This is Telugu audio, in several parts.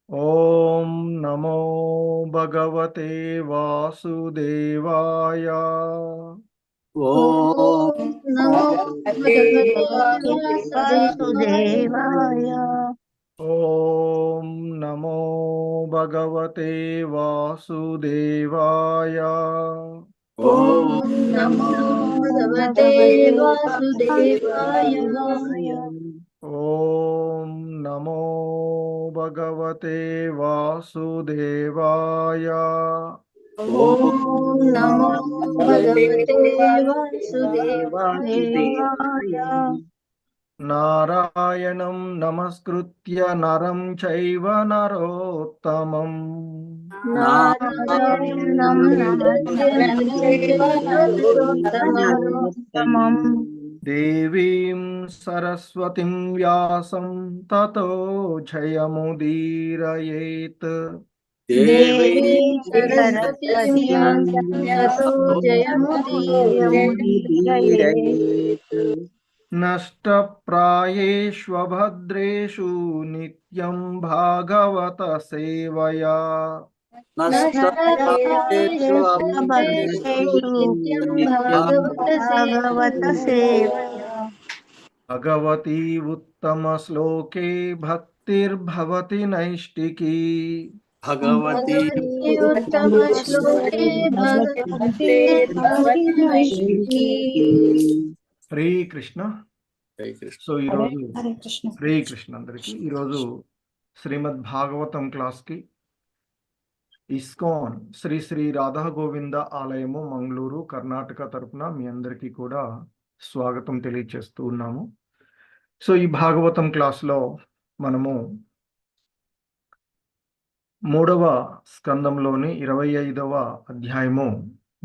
ఓం నమో భగవతే వాసుదేవాయ. ఓం నమో భగవతే వాసుదేవాయ. ఓం నమో భగవతే వాసుదేవాయ. ఓం నమో భగవతే వాసుదేవాయ. ఓం నమో భగవతే వాసుదేవాయ. ఓం నమో భగవతే వాసుదేవాయ. నారాయణం నమస్కృత్య నరం చైవ నరోత్తమం. నారాయణం నమస్కృత్య నరోత్తమం. దేవీం సరస్వతిం వ్యాసం తతో జయముదీరయేత్. దేవీం సరస్వతిం వ్యాసం తతో జయముదీరయేత్. నష్టప్రాయేష్వభద్రేషు నిత్యం భాగవత సేవయా. భగవతి ఉత్తమ శ్లోకే భక్తిర్భవతి నైష్టికీ. భగవతి ఉత్తమ శ్లోకే భక్తిర్భవతి నైష్టికీ. హరే కృష్ణ. సో ఈరోజు హరే కృష్ణ అందరికి. ఈరోజు శ్రీమద్ భాగవతం క్లాస్కి ఇస్కాన్ శ్రీ శ్రీ రాధా గోవింద ఆలయము మంగళూరు కర్ణాటక తరపున మీ అందరికీ కూడా స్వాగతం తెలియచేస్తూ ఉన్నాము. సో ఈ భాగవతం క్లాస్లో మనము 3వ స్కందంలోని 25వ అధ్యాయము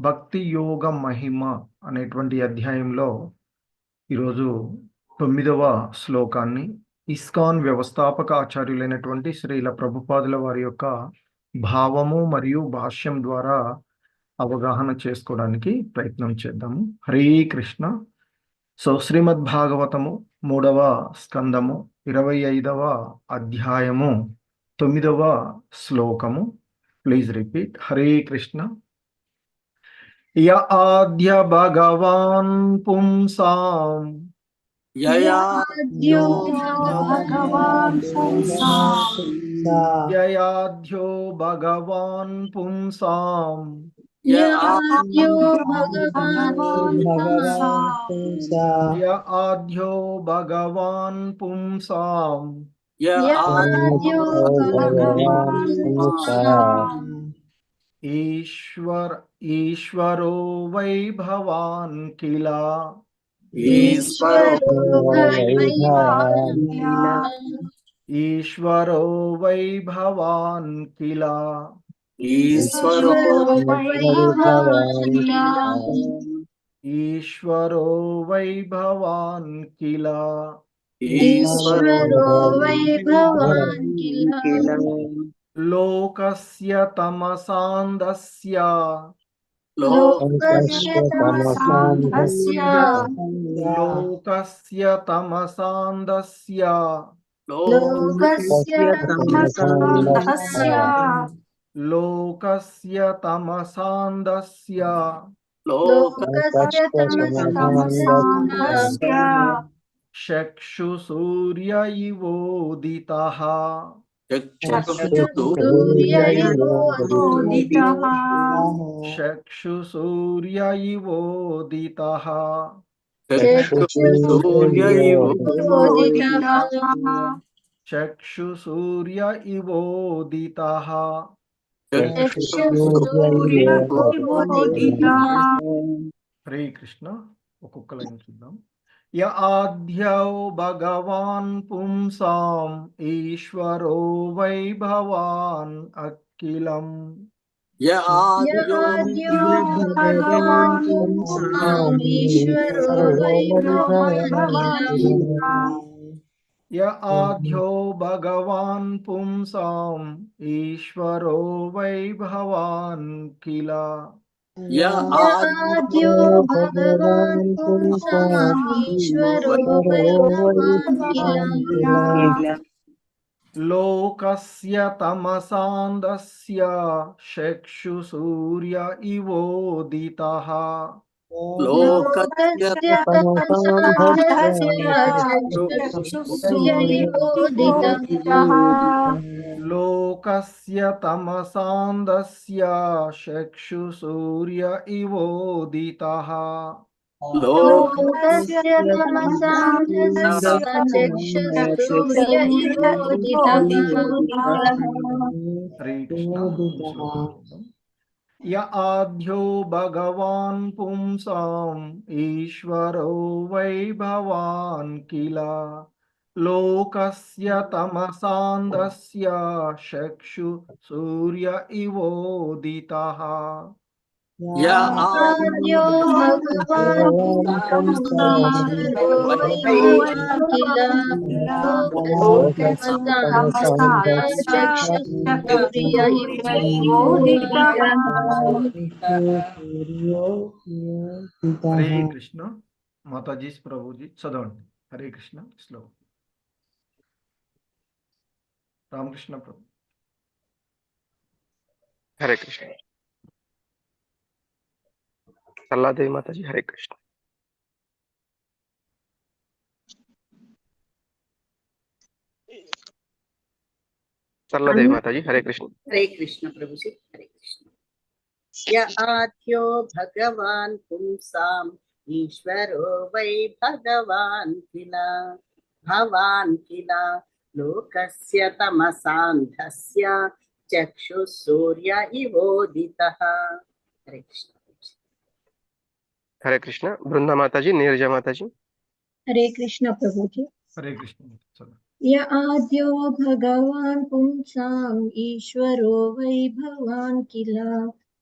భక్తి యోగ మహిమ అనేటువంటి అధ్యాయంలో ఈరోజు 9వ శ్లోకాన్ని ఇస్కాన్ వ్యవస్థాపక ఆచార్యులైనటువంటి శ్రీల ప్రభుపాదుల వారి యొక్క భావము మరియు భాష్యం ద్వారా అవగాహన చేసుకోవడానికి ప్రయత్నం చేద్దాము. హరే కృష్ణ. సో శ్రీమద్ భాగవతము 3వ స్కందము 25వ అధ్యాయము 9వ శ్లోకము. Please repeat. హరే కృష్ణ. య ఆద్య భగవాన్ పుంసాం యయాద్యో భగవాన్ యయాధ్యో భగవాన్ పుంసాం యయాద్యో భగవాన్ య ఆద్యో భగవాన్ పుంసాం యయాద్యో భగవాన్ ఈశ్వరో వై భవాన్ కిల. ఈశ్వరో ఈశ్వరో వై భవాన్ కిల. ఈశ్వరో ఈశ్వరో వై భవాన్ కిల. ఈశ్వరో వై భవాన్ కిల. లోకస్య తమసాంధస్య లోకస్య తమసాంధస్య లోకస్య తమసాంధస్య లోకస్య తమసాంధస్య లోకస్య తమసాంధస్య లోకస్య తమసాంధస్య చక్షు సూర్య ఇవోదితః. చక్షు సూర్య ఇవోదితః. చక్షు సూర్య ఇవోదితః. హరే కృష్ణ. ఒక్కొక్క లైన్ చూద్దాం. య ఆద్యో భగవాన్ పుంసాం ఈశ్వరో వై భవాన్ అఖిలం. యయాద్యో భగవాన్ పుంసాం ఈశ్వరో వై భవాన్ అఖిలం. య ఆద్యో భగవాన్ పుంసాం ఈశ్వరో వై భవాన్ కిల. యయాద్యో భగవాన్ పుంసాం ఈశ్వరో వై భవాన్ కిల. లోకస్య తమసాంధస్య చక్షుసూర్య ఇవోదితః లోకస్య తమసాంధస్య చక్షుసూర్య ఇవోదితః లోకస్య తమసాంధస్య చక్షుసూర్య ఇవోదితః లోకస్య తమసాంధస్య చక్షుసూర్య ఇవోదితః హరే కృష్ణ. య ఆద్యో భగవాన్ పుంసాం ఈశ్వరో వై భవాన్ కిల లోకస్య తమసాంధస్య చక్షు సూర్య ఇవోదితః. ఆద్యో భగవాన్ ఈశ్వరో వై భవాన్ కిల లోకస్య తమసాంధస్య చక్షుసూర్య ఇవోదితః. హరే కృష్ణ. మాతాజీ ప్రభుజీ చదవండి. హరే కృష్ణ శ్లోకం. రామకృష్ణ ప్రభు. హరే కృష్ణ. సల్లాదేవి మాతాజీ. హరే కృష్ణ. సల్లాదేవి మాతాజీ. హరే కృష్ణ. హరే కృష్ణ ప్రభుజీ. హరే కృష్ణ. య ఆద్యో భగవాన్ పుంసాం ఈశ్వరో వై భగవాన్ కిల లోకస్య తమసాంధస్య చక్షుసూర్య ఇవోదితః. హరే కృష్ణ. హరే కృష్ణ. బృంద మాతాజీ. నీరజ మాతాజీ. हरे कृष्ण प्रभु जी। హరే కృష్ణ. చదవండి. य आद्यो भगवान् पुंसाम् ईश्वरो वै भवान् किल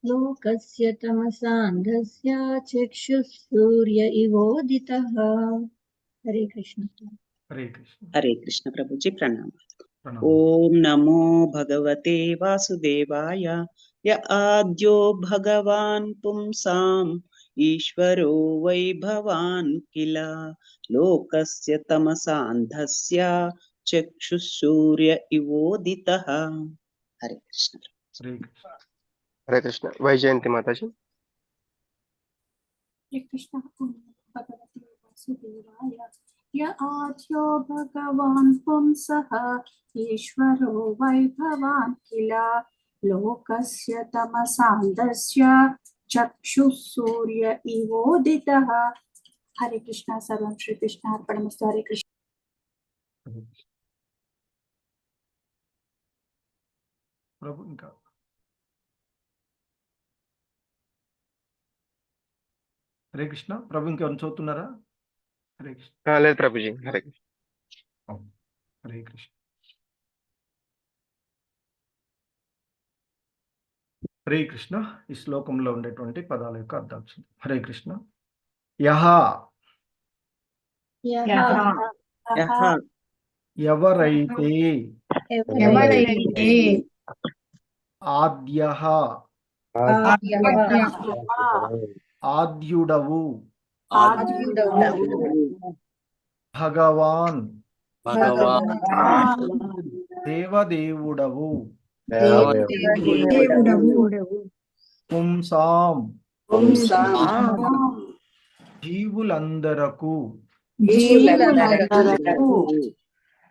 लोकस्य तमसान्धस्य चक्षुः इवोदितः। हरे कृष्ण। హరే కృష్ణ. హరే కృష్ణ ప్రభుజీ. ప్రణామ. ప్రణామం. ఓం నమో భగవతే వాసుదేవాయ. య ఆద్యో భగవాన్ పుంసాం ఈశ్వరో వై భవాన్ కిల లోకస్య తమసాంధస్య చక్షుసూర్య ఇవోదితః. హరే కృష్ణ. హరే కృష్ణ. హరే కృష్ణ. వైజయంతి మాతాజీ. कृष्ण भगवते वासुदेवाय. य आद्यो भगवान् पुंसः ईश्वरो वै भवान् किल लोकस्य तमसान्धस्य चक्षुः सूर्य इवोदितः. हरे कृष्ण. सर्वं श्री कृष्णार्पणमस्तु. हरे कृष्ण. ప్రభు ఇంకా హరే కృష్ణ. ప్రభు ఇంకెవరు చదువుతున్నారా? హరే కృష్ణ. లేదు ప్రభుజీ. హరే కృష్ణ. హరే కృష్ణ. హరే కృష్ణ. ఈ శ్లోకంలో ఉండేటువంటి పదాల యొక్క అర్థాలు చూద్దాం. హరే కృష్ణ. యహ ఎవరైతే ఆద్యః ఆద్యుడవు భగవాన్ దేవదేవుడవు పుంసాం జీవులందరకు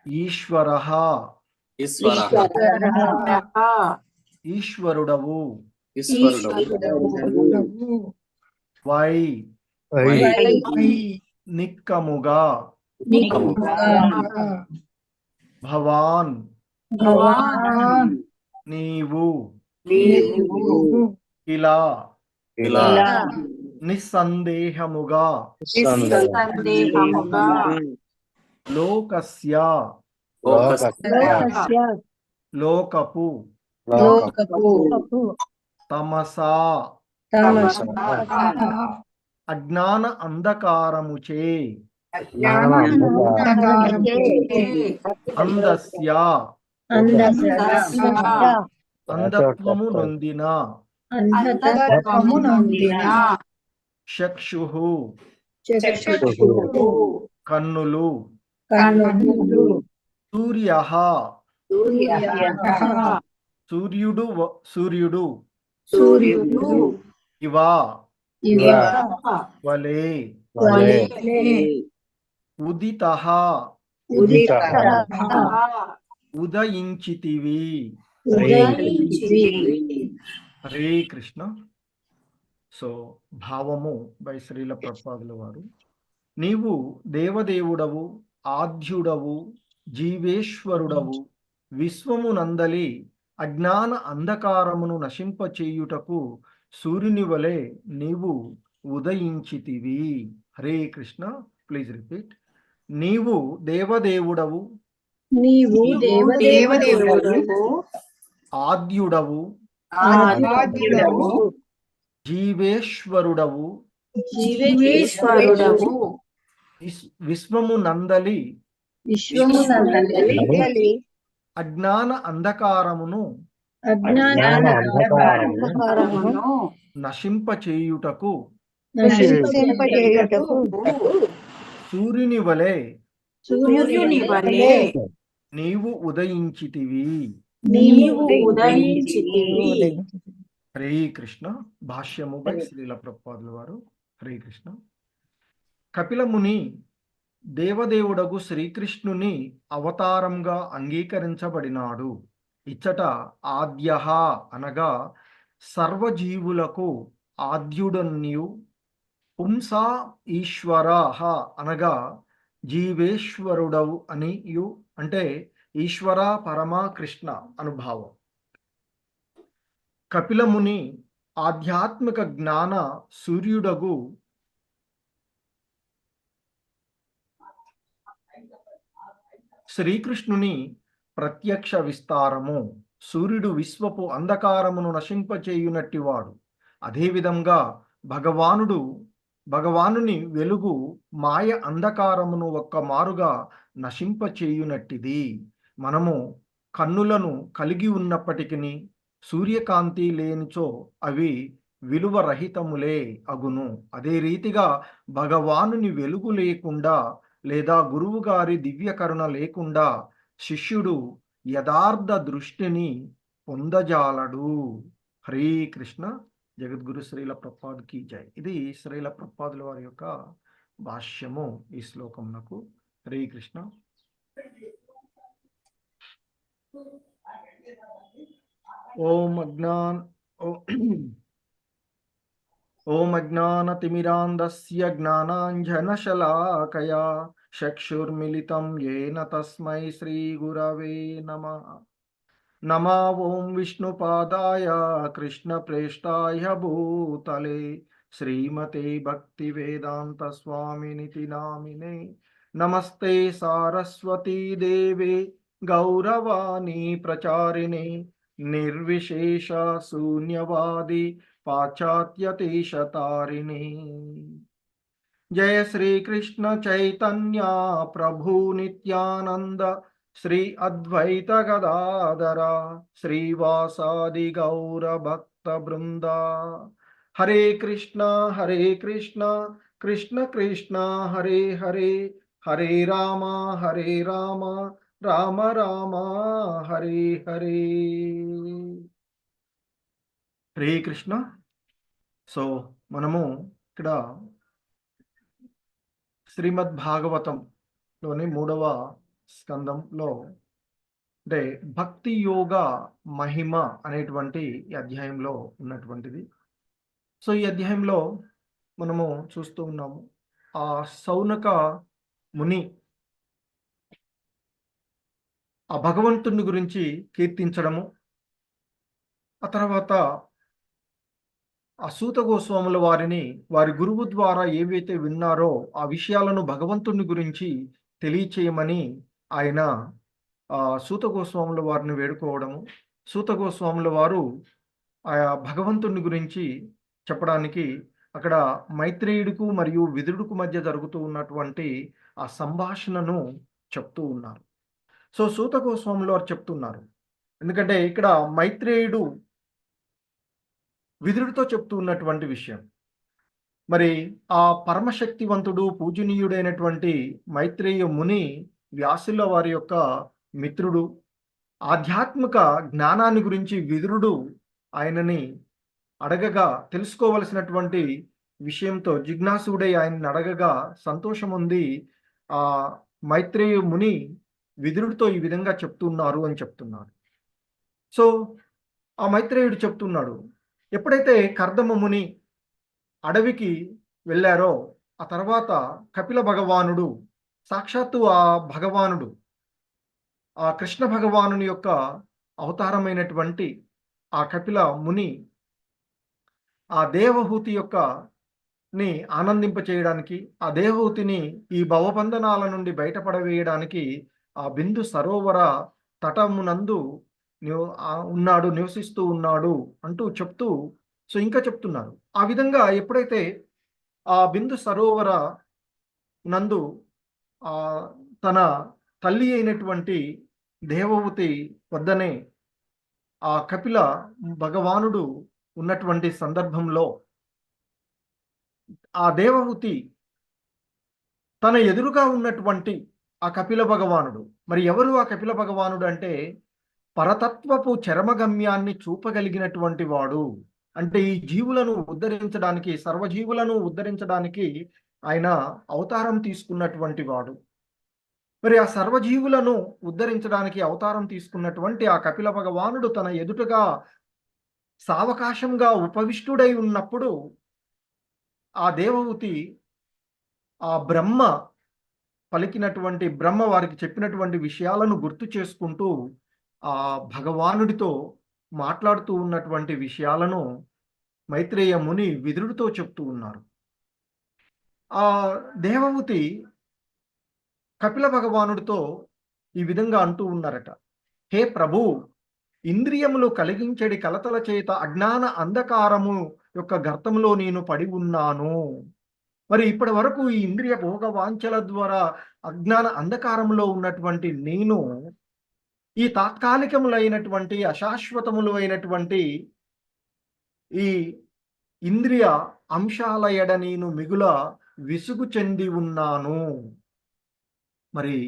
ఈశ్వరః ఈశ్వరుడవు వై నిక్కముగా భవాన్ నీవు ఇలా నిస్సందేహముగా లోకస్య లోకపు తమసా అజ్ఞాన అంధకారముచే అందస్య అంధత్వము నొందిన చక్షుః కన్నులు సూర్యః సూర్యుడు సూర్యుడు సూర్యుడు ఇవ వలే ఉదితః ఉదయించితివి. హరే కృష్ణ. సో భావము బై శ్రీల ప్రభుపాదుల వారు, నీవు దేవదేవుడవు, ఆద్యుడవు, జీవేశ్వరుడవు, విశ్వము నందలి అజ్ఞాన అంధకారమును నశింపచేయుటకు సూర్యుని వలె నీవు ఉదయించితివి. హరే కృష్ణ. Please repeat. నీవు దేవదేవుడవు, నీవు దేవదేవుడవు, ఆద్యుడవు, జీవేశ్వరుడవు, విశ్వము నందలి అజ్ఞాన అంధకారమును నశింపచేయుటకు సూర్యుని వలె నీవు ఉదయించితివి. హరే కృష్ణ. భాష్యము బై శ్రీల ప్రభుపాదుల వారు. హరే కృష్ణ. కపిల ముని దేవదేవుడగు శ్రీకృష్ణుని అవతారంగా అంగీకరించబడినాడు. ఇచ్చట ఆద్యః అనగా సర్వజీవులకు ఆద్యుడన్యు, పుంసా ఈశ్వరః అనగా జీవేశ్వరుడవు అనియు, అంటే ఈశ్వర పరమ కృష్ణ అనుభావం. కపిలముని ఆధ్యాత్మిక జ్ఞాన సూర్యుడగు శ్రీకృష్ణుని ప్రత్యక్ష విస్తారము. సూర్యుడు విశ్వపు అంధకారమును నశింపచేయునట్టివాడు. అదేవిధంగా భగవానుని వెలుగు మాయ అంధకారమును ఒక్కమారుగా నశింపచేయునట్టిది. మనము కన్నులను కలిగి ఉన్నప్పటికీ సూర్యకాంతి లేనిచో అవి విలువరహితములే అగును. అదే రీతిగా భగవానుని వెలుగు లేకుండా లేదా గురువు గారి దివ్యకరుణ లేకుండా శిష్యుడు యథార్థ దృష్టిని పొందజాలడు. హరే కృష్ణ. జగద్గురు శ్రీల ప్రభుపాదుకి జై. ఇది శ్రీల ప్రభుపాదుల వారి యొక్క భాష్యము ఈ శ్లోకమునకు. హరే కృష్ణ. ఓం అజ్ఞానతిమిరాంధస్య జ్ఞానాంజనశలాకయా చక్షుర్మిలితం యేన తస్మై శ్రీగురవే నమః. నమో ఓం విష్ణుపాదాయ కృష్ణప్రేష్టాయ భూతలే శ్రీమతే భక్తివేదాంత స్వామినితి నామినే. నమస్తే సారస్వతీ దేవే గౌరవాణి ప్రచారిణే నిర్విశేష శూన్యవాది పాశ్చాత్యదేశతారిణే. జయ శ్రీకృష్ణ చైతన్య ప్రభు నిత్యానంద శ్రీ అద్వైత గదాధర శ్రీవాసాది గౌర భక్త బృంద. హరే కృష్ణ కృష్ణ కృష్ణ హరే హరే, హరే రామ రామ రామ హరే హరే. హరే కృష్ణ. సో మనము ఇక్కడ శ్రీమద్ భాగవతంలోని 3వ స్కందంలో అంటే భక్తి యోగ మహిమ అనేటువంటి ఈ అధ్యాయంలో ఉన్నటువంటిది. సో ఈ అధ్యాయంలో మనము చూస్తూ ఉన్నాము ఆ సౌనక ముని ఆ భగవంతుని గురించి కీర్తించడము, ఆ తర్వాత ఆ సూత గోస్వాముల వారి గురువు ద్వారా ఏవైతే విన్నారో ఆ విషయాలను భగవంతుని గురించి తెలియచేయమని ఆయన సూత గోస్వాముల వారిని వేడుకోవడము, సూత గోస్వాముల వారు ఆ భగవంతుని గురించి చెప్పడానికి అక్కడ మైత్రేయుడికు మరియు విదురుడికు మధ్య జరుగుతూ ఉన్నటువంటి ఆ సంభాషణను చెప్తూ ఉన్నారు. సో సూత గోస్వాముల వారు చెప్తున్నారు, ఎందుకంటే ఇక్కడ మైత్రేయుడు విదురుడితో చెప్తూ ఉన్నటువంటి విషయం, మరి ఆ పరమశక్తివంతుడు పూజనీయుడైనటువంటి మైత్రేయ ముని వ్యాసుల వారి యొక్క మిత్రుడు, ఆధ్యాత్మిక జ్ఞానాన్ని గురించి విదురుడు ఆయనని అడగగా, తెలుసుకోవలసినటువంటి విషయంతో జిజ్ఞాసుడై ఆయన్ని అడగగా సంతోషం ఉంది. ఆ మైత్రేయ ముని విదురుడితో ఈ విధంగా చెప్తున్నారు అని చెప్తున్నారు. సో ఆ మైత్రేయుడు చెప్తున్నాడు, ఎప్పుడైతే కర్దమ ముని అడవికి వెళ్ళారో ఆ తర్వాత కపిల భగవానుడు, సాక్షాత్తు ఆ భగవానుడు, ఆ కృష్ణ భగవానుని యొక్క అవతారమైనటువంటి ఆ కపిల ముని ఆ దేవహూతి యొక్క ని ఆనందింప చేయడానికి, ఆ దేవహూతిని ఈ భవబంధనాల నుండి బయటపడవేయడానికి ఆ బిందు సరోవర తటమునందు ఉన్నాడు, నివసిస్తూ ఉన్నాడు అంటూ చెప్తూ, సో ఇంకా చెప్తున్నారు. ఆ విధంగా ఎప్పుడైతే ఆ బిందు సరోవర నందు తన తల్లి అయినటువంటి దేవహూతి వద్దనే ఆ కపిల భగవానుడు ఉన్నటువంటి సందర్భంలో ఆ దేవహూతి తన ఎదురుగా ఉన్నటువంటి ఆ కపిల భగవానుడు, మరి ఎవరు ఆ కపిల భగవానుడు అంటే పరతత్వపు చరమగమ్యాన్ని చూపగలిగినటువంటి వాడు. అంటే ఈ జీవులను ఉద్ధరించడానికి, సర్వజీవులను ఉద్ధరించడానికి ఆయన అవతారం తీసుకున్నటువంటి వాడు. మరి ఆ సర్వజీవులను ఉద్ధరించడానికి అవతారం తీసుకున్నటువంటి ఆ కపిల భగవానుడు తన ఎదుటగా సావకాశంగా ఉపవిష్టుడై ఉన్నప్పుడు ఆ దేవహూతి ఆ బ్రహ్మ పలికినటువంటి, బ్రహ్మ వారికి చెప్పినటువంటి విషయాలను గుర్తు చేసుకుంటూ ఆ భగవానుడితో మాట్లాడుతూ ఉన్నటువంటి విషయాలను మైత్రేయ ముని విదురుడితో చెప్తూ ఉన్నారు. ఆ దేవహూతి కపిల భగవానుడితో ఈ విధంగా అంటూ ఉన్నారట, హే ప్రభు, ఇంద్రియములు కలిగించడి కలతల చేత అజ్ఞాన అంధకారము యొక్క గర్తంలో నేను పడి ఉన్నాను. మరి ఇప్పటి వరకు ఈ ఇంద్రియ భోగ వాంఛల ద్వారా అజ్ఞాన అంధకారంలో ఉన్నటువంటి నేను ఈ తాత్కాలికములైనటువంటి అశాశ్వతములు అయినటువంటి ఈ ఇంద్రియ అంశాల ఎడ నేను మిగుల విసుగు చెంది ఉన్నాను. మరి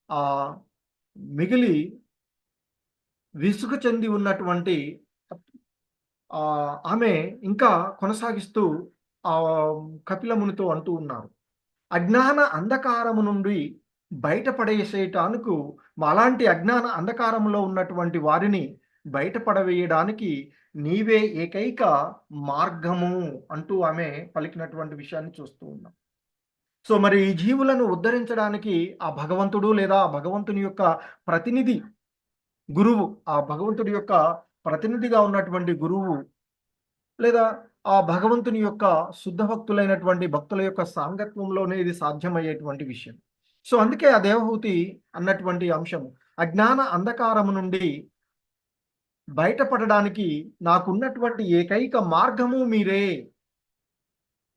ఆ మిగిలి విసుగు చెంది ఉన్నటువంటి ఆమె ఇంకా కొనసాగిస్తూ ఆ కపిలమునితో అంటూ ఉన్నారు, అజ్ఞాన అంధకారము నుండి బయటపడేసేటానికి, అలాంటి అజ్ఞాన అంధకారంలో ఉన్నటువంటి వారిని బయటపడవేయడానికి నీవే ఏకైక మార్గము అంటూ ఆమె పలికినటువంటి విషయాన్ని చూస్తూ ఉన్నాం. సో మరి ఈ జీవులను ఉద్ధరించడానికి ఆ భగవంతుడు లేదా ఆ భగవంతుని యొక్క ప్రతినిధి గురువు, ఆ భగవంతుడి యొక్క ప్రతినిధిగా ఉన్నటువంటి గురువు లేదా ఆ భగవంతుని యొక్క శుద్ధ భక్తులైనటువంటి భక్తుల యొక్క సాంగత్వంలోనే ఇది సాధ్యమయ్యేటువంటి విషయం. సో అందుకే ఆ దేవహూతి అన్నటువంటి అంశం, అజ్ఞాన అంధకారము నుండి బయటపడడానికి నాకున్నటువంటి ఏకైక మార్గము మీరే.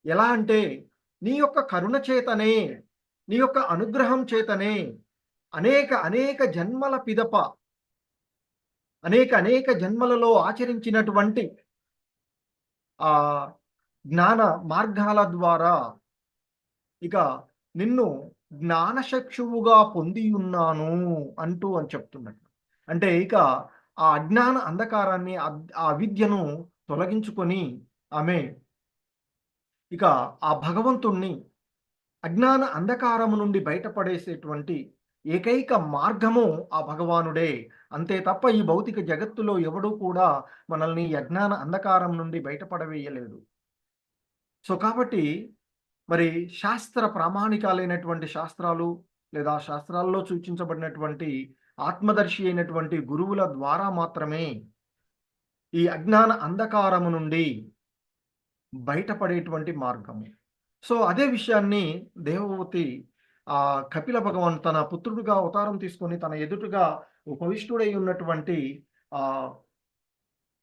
ఎలా అంటే నీ యొక్క కరుణ చేతనే, నీ యొక్క అనుగ్రహం చేతనే అనేక జన్మల పిదప అనేక జన్మలలో ఆచరించినటువంటి ఆ జ్ఞాన మార్గాల ద్వారా ఇక నిన్ను జ్ఞానచక్షువుగా పొంది ఉన్నాను అంటూ అని చెప్తున్నట్టు. అంటే ఇక ఆ అజ్ఞాన అంధకారాన్ని, ఆ అవిద్యను తొలగించుకొని ఆమె ఇక ఆ భగవంతుణ్ణి అజ్ఞాన అంధకారము నుండి బయటపడేసేటువంటి ఏకైక మార్గము ఆ భగవానుడే. అంతే తప్ప ఈ భౌతిక జగత్తులో ఎవడూ కూడా మనల్ని అజ్ఞాన అంధకారం నుండి బయటపడవేయలేడు. సో కాబట్టి మరి శాస్త్ర ప్రామాణికాలైనటువంటి శాస్త్రాలు లేదా శాస్త్రాల్లో సూచించబడినటువంటి ఆత్మదర్శి అయినటువంటి గురువుల ద్వారా మాత్రమే ఈ అజ్ఞాన అంధకారము నుండి బయటపడేటువంటి మార్గము. సో అదే విషయాన్ని దేవహూతి ఆ కపిల భగవాన్ తన పుత్రుడిగా అవతారం తీసుకొని తన ఎదుటిగా ఉపవిష్టుడై ఉన్నటువంటి ఆ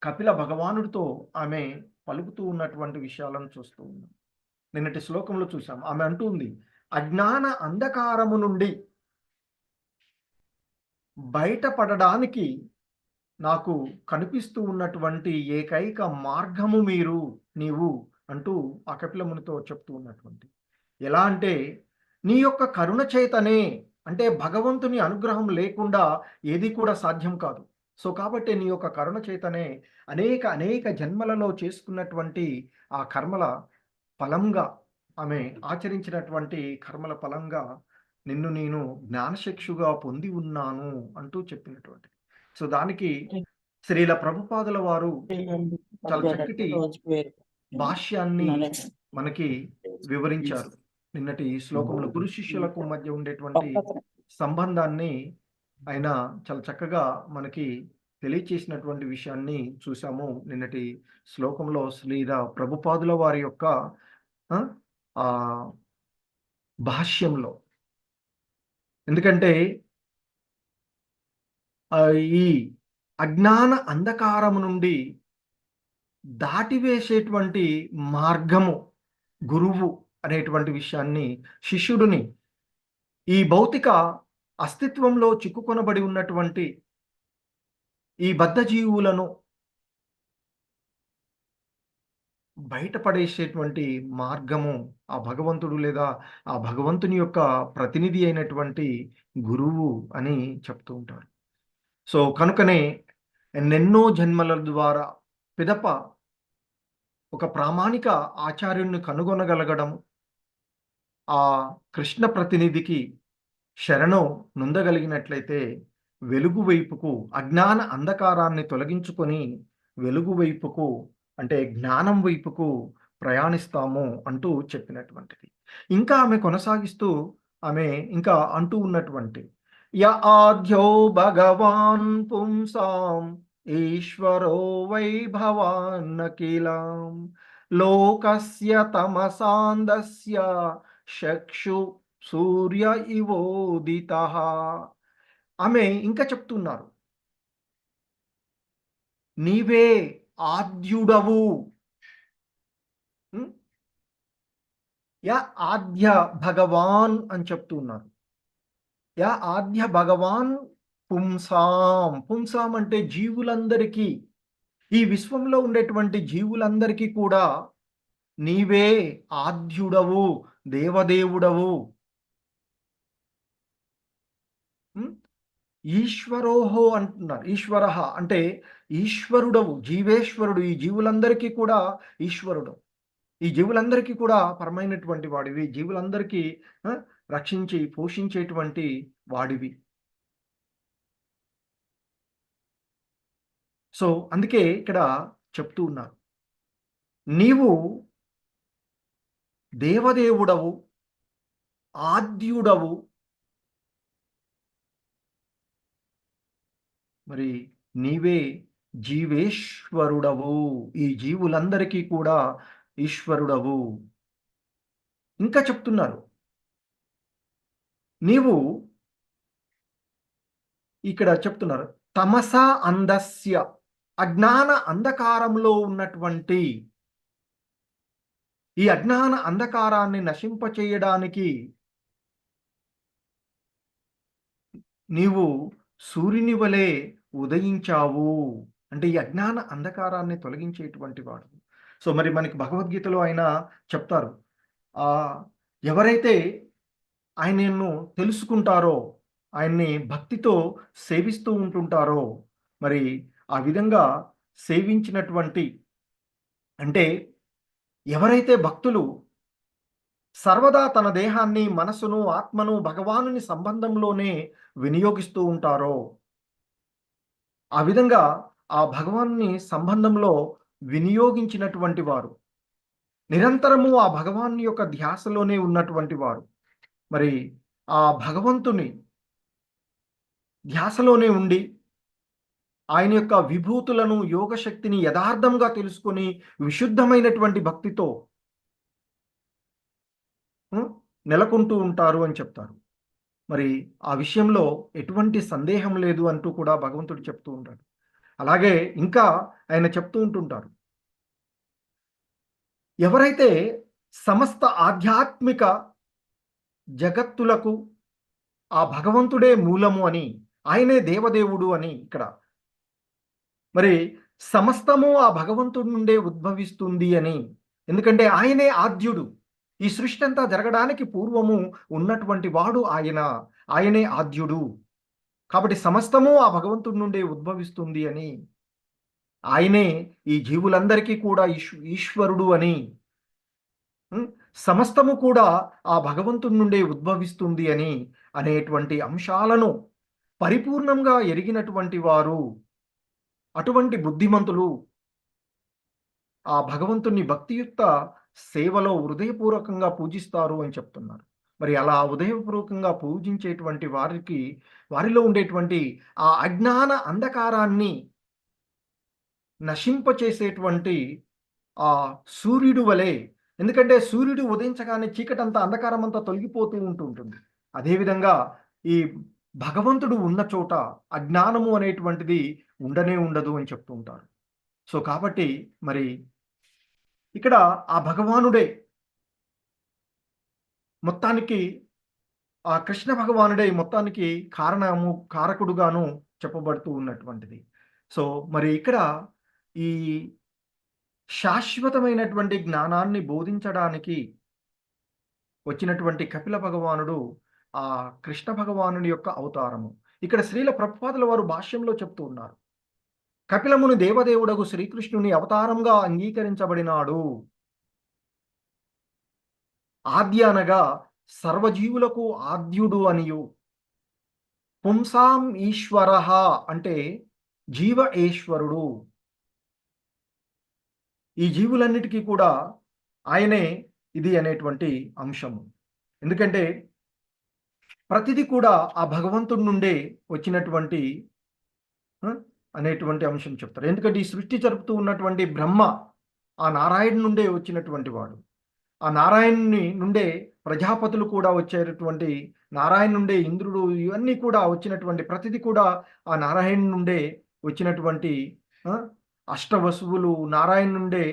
కపిల భగవానుడితో ఆమె పలుకుతూ ఉన్నటువంటి విషయాలను చూస్తూ ఉన్నాం. నిన్నటి శ్లోకంలో చూసాం, ఆమె అంటుంది, అజ్ఞాన అంధకారము నుండి బయటపడడానికి నాకు కనిపిస్తూ ఉన్నటువంటి ఏకైక మార్గము నీవు అంటూ ఆ కపిలమునితో చెప్తూ ఉన్నటువంటి. ఎలా అంటే నీ యొక్క కరుణ చేతనే, అంటే భగవంతుని అనుగ్రహం లేకుండా ఏది కూడా సాధ్యం కాదు. సో కాబట్టి నీ యొక్క కరుణ చేతనే అనేక అనేక జన్మలలో చేసుకున్నటువంటి ఆ కర్మల ఫలంగా ఆమె ఆచరించినటువంటి కర్మల ఫలంగా నిన్ను నేను జ్ఞానచక్షుగా పొంది ఉన్నాను అంటూ చెప్పినటువంటి. సో దానికి శ్రీల ప్రభుపాదుల వారు చాలా చక్కటి భాష్యాన్ని మనకి వివరించారు. నిన్నటి శ్లోకంలో గురు శిష్యులకు మధ్య ఉండేటువంటి సంబంధాన్ని ఆయన చాలా చక్కగా మనకి తెలియచేసినటువంటి విషయాన్ని చూసాము నిన్నటి శ్లోకంలో శ్రీల ప్రభుపాదుల వారి యొక్క ఆ భాష్యంలో. ఎందుకంటే ఈ అజ్ఞాన అంధకారము నుండి దాటివేసేటువంటి మార్గము గురువు అనేటువంటి విషయాన్ని శిష్యుడిని ఈ భౌతిక అస్తిత్వంలో చిక్కుకొనబడి ఉన్నటువంటి ఈ బద్ధ జీవులను బయటపడేసేటువంటి మార్గము ఆ భగవంతుడు లేదా ఆ భగవంతుని యొక్క ప్రతినిధి అయినటువంటి గురువు అని చెప్తూ ఉంటారు. సో కనుకనే ఎన్నెన్నో జన్మల ద్వారా పిదప ఒక ప్రామాణిక ఆచార్యుని కనుగొనగలగడం, ఆ కృష్ణ ప్రతినిధికి శరణం నొందగలిగినట్లయితే వెలుగు వైపుకు, అజ్ఞాన అంధకారాన్ని తొలగించుకొని వెలుగు వైపుకు అంటే జ్ఞానం వైపుకు ప్రయాణిస్తాము అంటూ చెప్పినటువంటిది. ఇంకా ఆమె కొనసాగిస్తూ ఆమె ఇంకా అంటూ ఉన్నటువంటి య ఆద్యో భగవాన్ పుంసాం ఈశ్వరో వై భవాన్నఖిలం లోకస్య తమసాందస్య చక్షు సూర్య ఇవోదితః. ఆమె ఇంకా చెప్తున్నారు, నీవే ఆద్యుడవు. యా ఆద్య భగవాన్ అని చెప్తున్నారు. యా ఆద్య భగవాన్ పుంసాం. పుంసాం అంటే జీవులందరికీ, ఈ విశ్వంలో ఉండేటువంటి జీవులందరికీ కూడా నీవే ఆద్యుడవు, దేవదేవుడవు. ఈశ్వరోహో అంటున్నారు. ఈశ్వర అంటే ఈశ్వరుడవు, జీవేశ్వరుడు. ఈ జీవులందరికీ కూడా ఈశ్వరుడు, ఈ జీవులందరికీ కూడా పరమైనటువంటి వాడివి, జీవులందరికీ రక్షించి పోషించేటువంటి వాడివి. సో అందుకే ఇక్కడ చెప్తూ ఉన్నారు, నీవు దేవదేవుడవు, ఆద్యుడవు. మరి నీవే జీవేశ్వరుడవు, ఈ జీవులందరికీ కూడా ఈశ్వరుడవు. ఇంకా చెప్తున్నారు, నీవు ఇక్కడ చెప్తున్నారు తమస అందస్య, అజ్ఞాన అంధకారంలో ఉన్నటువంటి ఈ అజ్ఞాన అంధకారాన్ని నశింపచేయడానికి నీవు సూర్యుని వలె ఉదయించావు. అంటే ఈ అజ్ఞాన అంధకారాన్ని తొలగించేటువంటి వాడు. సో మరి మనకి భగవద్గీతలో ఆయన చెప్తారు, ఎవరైతే ఆయనను తెలుసుకుంటారో, ఆయన్ని భక్తితో సేవిస్తూ ఉంటుంటారో, మరి ఆ విధంగా సేవించినటువంటి అంటే ఎవరైతే భక్తులు సర్వదా తన దేహాన్ని, మనసును, ఆత్మను భగవానుని సంబంధంలోనే వినియోగిస్తూ ఉంటారో, ఆ విధంగా ఆ భగవాన్ని సంబంధంలో వినియోగించినటువంటి వారు, నిరంతరము ఆ భగవాన్ని యొక్క ధ్యాసలోనే ఉన్నటువంటి వారు, మరి ఆ భగవంతుని ధ్యాసలోనే ఉండి ఆయన యొక్క విభూతులను, యోగశక్తిని యథార్థంగా తెలుసుకొని విశుద్ధమైనటువంటి భక్తితో నెలకొంటూ ఉంటారు అని చెప్తారు. మరి ఆ విషయంలో ఎటువంటి సందేహం లేదు అంటూ కూడా భగవంతుడు చెప్తూ ఉంటాడు. అలాగే ఇంకా ఆయన చెప్తూ ఉంటుంటారు, ఎవరైతే సమస్త ఆధ్యాత్మిక జగత్తులకు ఆ భగవంతుడే మూలము అని, ఆయనే దేవదేవుడు అని, ఇక్కడ మరి సమస్తము ఆ భగవంతుడి నుండే ఉద్భవిస్తుంది అని, ఎందుకంటే ఆయనే ఆద్యుడు. ఈ సృష్టి అంతా జరగడానికి పూర్వము ఉన్నటువంటి వాడు ఆయన, ఆయనే ఆద్యుడు. కాబట్టి సమస్తము ఆ భగవంతుడి నుండే ఉద్భవిస్తుంది అని, ఆయనే ఈ జీవులందరికీ కూడా ఈశ్వరుడు అని, సమస్తము కూడా ఆ భగవంతుడి నుండే ఉద్భవిస్తుంది అని అనేటువంటి అంశాలను పరిపూర్ణంగా ఎరిగినటువంటి వారు, అటువంటి బుద్ధిమంతులు ఆ భగవంతుని భక్తియుక్త సేవలో హృదయపూర్వకంగా పూజిస్తారు అని చెప్తున్నారు. మరి అలా హృదయపూర్వకంగా పూజించేటువంటి వారిలో ఉండేటువంటి ఆ అజ్ఞాన అంధకారాన్ని నశింపచేసేటువంటి ఆ సూర్యుడు వలె, ఎందుకంటే సూర్యుడు ఉదయించగానే చీకటంతా అంధకారం అంతా తొలగిపోతూ ఉంటుంది. అదేవిధంగా ఈ భగవంతుడు ఉన్న చోట అజ్ఞానము అనేటువంటిది ఉండనే ఉండదు అని చెప్తూ ఉంటారు. సో కాబట్టి మరి ఇక్కడ ఆ భగవానుడే మొత్తానికి, ఆ కృష్ణ భగవానుడే మొత్తానికి కారకుడుగాను చెప్పబడుతూ ఉన్నటువంటిది. సో మరి ఇక్కడ ఈ శాశ్వతమైనటువంటి జ్ఞానాన్ని బోధించడానికి వచ్చినటువంటి కపిల భగవానుడు ఆ కృష్ణ భగవానుని యొక్క అవతారము. ఇక్కడ శ్రీల ప్రభుపాదుల వారు భాష్యంలో చెప్తూ ఉన్నారు, కపిలముని దేవదేవుడగు శ్రీకృష్ణుని అవతారంగా అంగీకరించబడినాడు. ఆద్య అనగా సర్వజీవులకు ఆద్యుడు అనియు, పుంసాం ఈశ్వర అంటే జీవ ఈశ్వరుడు, ఈ జీవులన్నిటికీ కూడా ఆయనే ఇది అనేటువంటి అంశము. ఎందుకంటే ప్రతిదీ కూడా ఆ భగవంతుడి నుండే వచ్చినటువంటి అనేటువంటి అంశం చెప్తారు. ఎందుకంటే ఈ సృష్టి జరుపుతూ ఉన్నటువంటి బ్రహ్మ ఆ నారాయణ నుండే వచ్చినటువంటి వాడు. ఆ నారాయణుని నుండే ప్రజాపతులు కూడా వచ్చేటటువంటి, నారాయణ నుండే ఇంద్రుడు, ఇవన్నీ కూడా వచ్చినటువంటి ప్రతిదీ కూడా ఆ నారాయణ నుండే వచ్చినటువంటి అష్టవసువులు నారాయణ నుండే,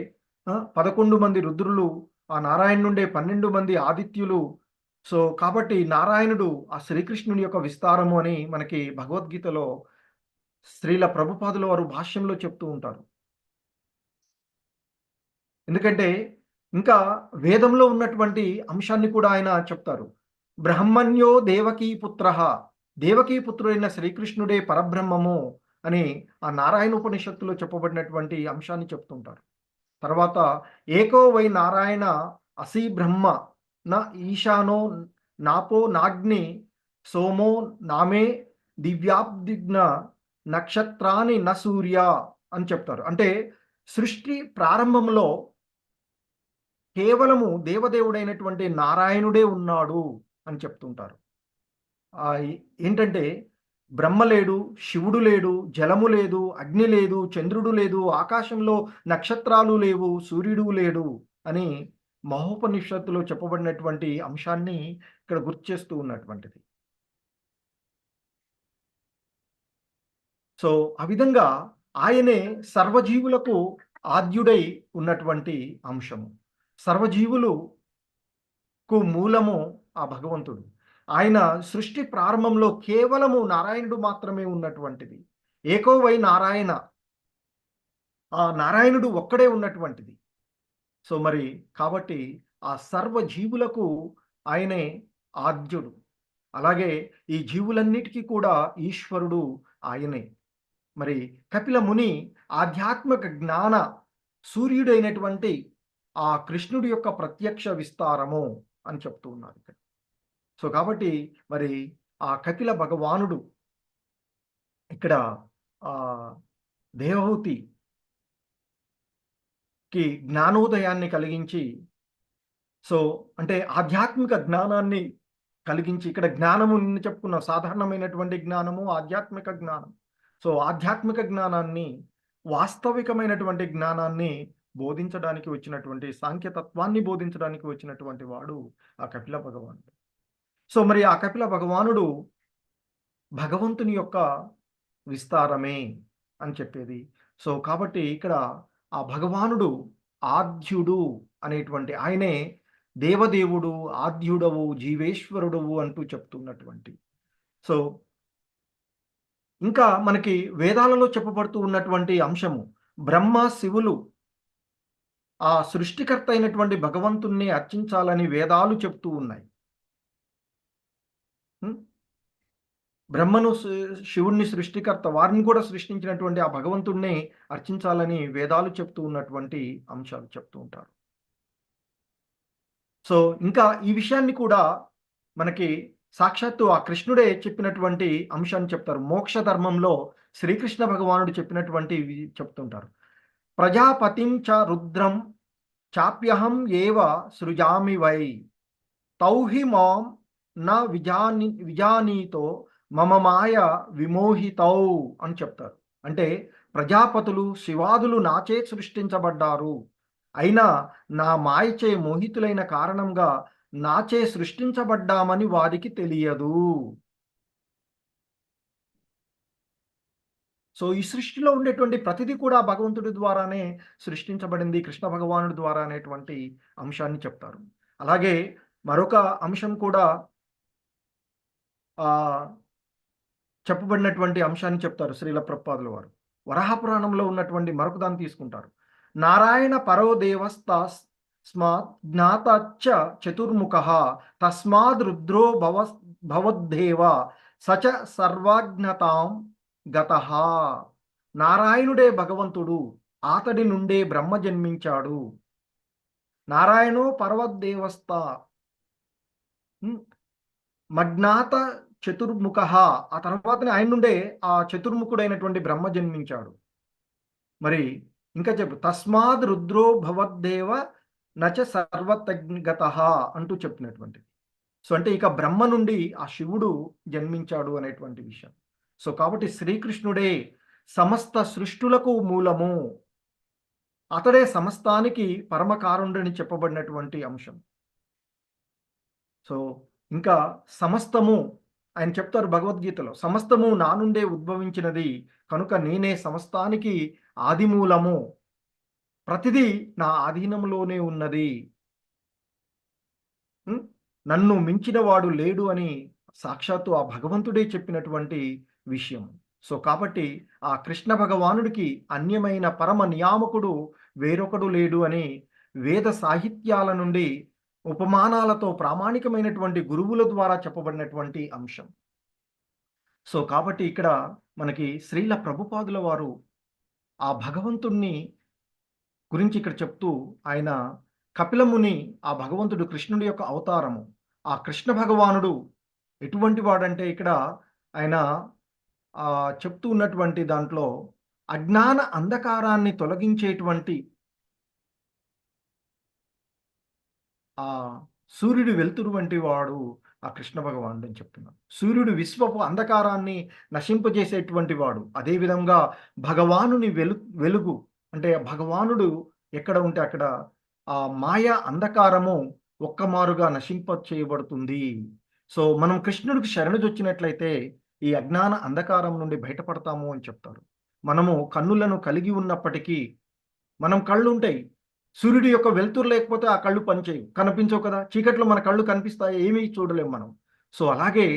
11 మంది రుద్రులు ఆ నారాయణ నుండే, 12 మంది ఆదిత్యులు. సో కాబట్టి నారాయణుడు ఆ శ్రీకృష్ణుని యొక్క విస్తారము అని మనకి భగవద్గీతలో శ్రీల ప్రభుపాదుల వారు భాష్యంలో చెప్తూ ఉంటారు. ఎందుకంటే ఇంకా వేదంలో ఉన్నటువంటి అంశాన్ని కూడా ఆయన చెప్తారు. బ్రహ్మణ్యో దేవకీ పుత్ర, దేవకీ పుత్రుడైన శ్రీకృష్ణుడే పరబ్రహ్మము అని ఆ నారాయణ ఉపనిషత్తులో చెప్పబడినటువంటి అంశాన్ని చెప్తుంటారు. తర్వాత ఏకో వై నారాయణ అసి బ్రహ్మ నా ఈశానో నాపో నాగ్ని సోమో నామే దివ్యాబ్దిగ్న నక్షత్రాని న సూర్య అని చెప్తారు. అంటే సృష్టి ప్రారంభంలో కేవలము దేవదేవుడైనటువంటి నారాయణుడే ఉన్నాడు అని చెప్తుంటారు. ఏంటంటే బ్రహ్మ లేడు, శివుడు లేడు, జలము లేదు, అగ్ని లేదు, చంద్రుడు లేదు, ఆకాశంలో నక్షత్రాలు లేవు, సూర్యుడు లేడు అని మహోపనిషత్తులో చెప్పబడినటువంటి అంశాన్ని ఇక్కడ గుర్తు చేస్తూ ఉన్నటువంటిది. సో ఆ విధంగా ఆయనే సర్వజీవులకు ఆద్యుడై ఉన్నటువంటి అంశము. సర్వజీవులకు మూలము ఆ భగవంతుడు. ఆయన సృష్టి ప్రారంభంలో కేవలము నారాయణుడు మాత్రమే ఉన్నటువంటిది. ఏకో వై నారాయణ, ఆ నారాయణుడు ఒక్కడే ఉన్నటువంటిది. సో మరి కాబట్టి ఆ సర్వజీవులకు ఆయనే ఆద్యుడు. అలాగే ఈ జీవులన్నిటికీ కూడా ఈశ్వరుడు ఆయనే. మరి కపిల ముని ఆధ్యాత్మిక జ్ఞాన సూర్యుడైనటువంటి ఆ కృష్ణుడి యొక్క ప్రత్యక్ష విస్తారము అని చెప్తూ ఉన్నారు ఇక్కడ. సో కాబట్టి మరి ఆ కపిల భగవానుడు ఇక్కడ ఆ దేవహూతికి జ్ఞానోదయాన్ని కలిగించి, సో అంటే ఆధ్యాత్మిక జ్ఞానాన్ని కలిగించి, ఇక్కడ జ్ఞానము నిన్న చెప్పుకున్న సాధారణమైనటువంటి జ్ఞానము, ఆధ్యాత్మిక జ్ఞానం. సో ఆధ్యాత్మిక జ్ఞానాన్ని, వాస్తవికమైనటువంటి జ్ఞానాన్ని బోధించడానికి వచ్చినటువంటి, సాంఖ్యతత్వాన్ని బోధించడానికి వచ్చినటువంటి వాడు ఆ కపిల భగవానుడు. సో మరి ఆ కపిల భగవానుడు భగవంతుని యొక్క విస్తారమే అని చెప్పేది. సో కాబట్టి ఇక్కడ ఆ భగవానుడు ఆద్యుడు అనేటువంటి, ఆయనే దేవదేవుడు, ఆద్యుడవు, జీవేశ్వరుడవు అంటూ చెప్తున్నటువంటి. సో ఇంకా మనకి వేదాలలో చెప్పబడుతూ ఉన్నటువంటి అంశము, బ్రహ్మ శివులు ఆ సృష్టికర్త అయినటువంటి భగవంతుణ్ణి అర్చించాలని వేదాలు చెప్తూ ఉన్నాయి. బ్రహ్మను శివుణ్ణి సృష్టికర్త వారిని కూడా సృష్టించినటువంటి ఆ భగవంతుణ్ణి అర్చించాలని వేదాలు చెప్తూ ఉన్నటువంటి అంశాలు చెప్తూ ఉంటారు. సో ఇంకా ఈ విషయాన్ని కూడా మనకి సాక్షాత్తు ఆ కృష్ణుడే చెప్పినటువంటి అంశాన్ని చెప్తారు. మోక్ష ధర్మంలో శ్రీకృష్ణ భగవానుడు చెప్పినటువంటి చెప్తుంటారు. ప్రజాపతిం చ రుద్రం చాప్యహం ఏవ సృజామి వై తౌహి మాం న విజానీతో మమ మాయ విమోహితౌ అని చెప్తారు. అంటే ప్రజాపతులు శివాదులు నాచే సృష్టించబడ్డారు, అయినా నా మాయచే మోహితులైన కారణంగా నాచే సృష్టించబడ్డామని వారికి తెలియదు. సో ఈ సృష్టిలో ఉండేటువంటి ప్రతిదీ కూడా భగవంతుడి ద్వారానే సృష్టించబడింది, కృష్ణ భగవానుడి ద్వారా అనేటువంటి అంశాన్ని చెప్తారు. అలాగే మరొక అంశం కూడా చెప్పబడినటువంటి అంశాన్ని చెప్తారు శ్రీల ప్రభుపాదుల వారు. వరాహ పురాణంలో ఉన్నటువంటి మరొక దాన్ని తీసుకుంటారు. నారాయణ పరో దేవస్తాస్మాత్ జ్ఞాతచ్చ చతుర్ముఖః తస్మాద్ రుద్రో భవద్దేవ సచ సర్వజ్ఞతాం గతః. నారాయణుడే భగవంతుడు, అతడి నుండే బ్రహ్మ జన్మించాడు. నారాయణో పర్వద్దేవస్థ మజ్ఞాత చతుర్ముఖ, ఆ తర్వాతనే ఆయన నుండే ఆ చతుర్ముఖుడైనటువంటి బ్రహ్మ జన్మించాడు. మరి ఇంకా చెప్పు, తస్మాద్ రుద్రో భవద్దేవ నచ సర్వతజ్ఞగత అంటూ చెప్పినటువంటి. సో అంటే ఇక బ్రహ్మ నుండి ఆ శివుడు జన్మించాడు అనేటువంటి విషయం. సో కాబట్టి శ్రీకృష్ణుడే సమస్త సృష్టులకు మూలము, అతడే సమస్తానికి పరమకారుణుడని చెప్పబడినటువంటి అంశం. సో ఇంకా సమస్తము ఆయన చెప్తారు భగవద్గీతలో, సమస్తము నా నుండే ఉద్భవించినది కనుక నేనే సమస్తానికి ఆదిమూలము, ప్రతిదీ నా ఆధీనంలోనే ఉన్నది, నన్ను మించిన వాడు లేడు అని సాక్షాత్తు ఆ భగవంతుడే చెప్పినటువంటి విషయం. సో కాబట్టి ఆ కృష్ణ భగవానుడికి అన్యమైన పరమ నియామకుడు వేరొకడు లేడు అని వేద సాహిత్యాల నుండి ఉపమానాలతో ప్రామాణికమైనటువంటి గురువుల ద్వారా చెప్పబడినటువంటి అంశం. సో కాబట్టి ఇక్కడ మనకి శ్రీల ప్రభుపాదుల వారు ఆ భగవంతుణ్ణి గురించి ఇక్కడ చెప్తూ, ఆయన కపిలముని ఆ భగవంతుడు కృష్ణుడి యొక్క అవతారము. ఆ కృష్ణ భగవానుడు ఎటువంటి వాడంటే ఇక్కడ ఆయన చెప్తూ ఉన్నటువంటి దాంట్లో అజ్ఞాన అంధకారాన్ని తొలగించేటువంటి ఆ సూర్యుడు వెలుతురు వంటి వాడు ఆ కృష్ణ భగవానుడు అని చెప్తున్నాడు. సూర్యుడు విశ్వపు అంధకారాన్ని నశింపజేసేటువంటి వాడు. అదేవిధంగా భగవానుని వెలుగు అంటే భగవానుడు ఎక్కడ ఉంటే అక్కడ ఆ మాయా అంధకారము ఒక్కమారుగా నశింప చేయబడుతుంది. సో మనం కృష్ణుడికి శరణుజొచ్చినట్లయితే ఈ అజ్ఞాన అంధకారం నుండి బయటపడతాము అని చెప్తారు. మనము కన్నులను కలిగి ఉన్నప్పటికీ, మనం కళ్ళు ఉంటాయి, సూర్యుడి యొక్క వెలుతురు లేకపోతే ఆ కళ్ళు పనిచేయవు, కనిపించవు కదా. చీకట్లో మన కళ్ళు కనిపిస్తాయి, ఏమీ చూడలేము మనం. సో అలాగే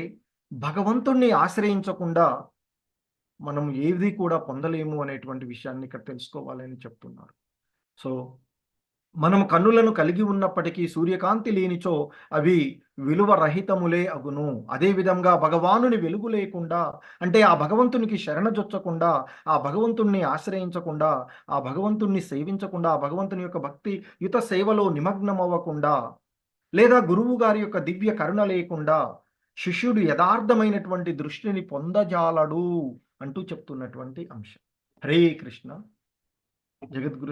భగవంతుణ్ణి ఆశ్రయించకుండా మనం ఏది కూడా పొందలేము అనేటువంటి విషయాన్ని ఇక్కడ తెలుసుకోవాలని చెప్తున్నారు. సో మనం కన్నులను కలిగి ఉన్నప్పటికీ సూర్యకాంతి లేనిచో అవి విలువ రహితములే అగును. అదేవిధంగా భగవానుని వెలుగు లేకుండా, అంటే ఆ భగవంతునికి శరణజొచ్చకుండా, ఆ భగవంతుణ్ణి ఆశ్రయించకుండా, ఆ భగవంతుణ్ణి సేవించకుండా, ఆ భగవంతుని యొక్క భక్తి యుత సేవలో నిమగ్నమవ్వకుండా, లేదా గురువు గారి యొక్క దివ్య కరుణ లేకుండా శిష్యుడు యథార్థమైనటువంటి దృష్టిని పొందజాలడు అంటూ చెప్తున్నటువంటి అంశం. హరే కృష్ణ. జగద్గురు